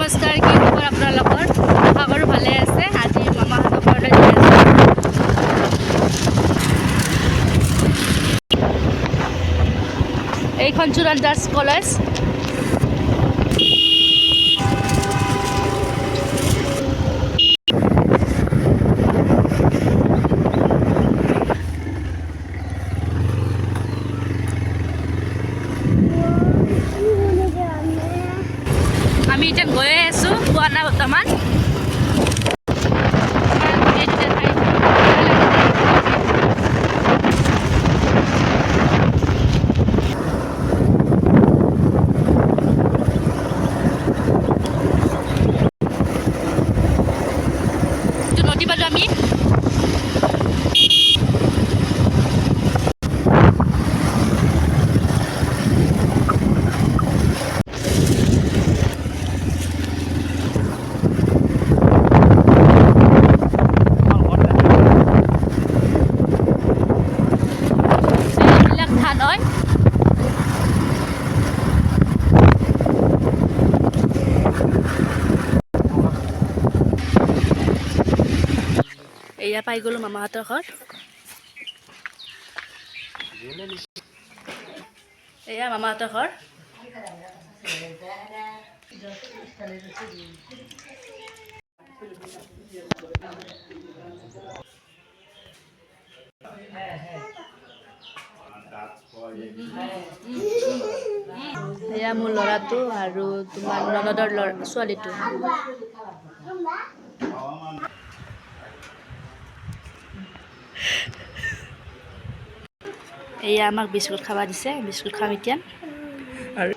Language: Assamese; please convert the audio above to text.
নমস্কাৰ, কি খবৰ আপোনালোকৰ? আশা কৰোঁ ভালে আছে। আজি মামাহঁতৰ ঘৰলৈ যাই আছোঁ। এইখন চুৰানদাস কলেজ। আমি এতিয়া গৈয়ে আছোঁ, পোৱা নাই বৰ্তমান। নদী পালোঁ আমি। এইবিলাক ধান হয়। এয়া পাই গ'লো মামাহঁতৰ ঘৰ। এয়া মামাহঁতৰ ঘৰ। এয়া মোৰ ল'ৰাটো আৰু তোমাৰ ননদৰ ছোৱালীটো। এয়া আমাক বিস্কুট খাব দিছে, বিস্কুট খাম এতিয়া। আৰু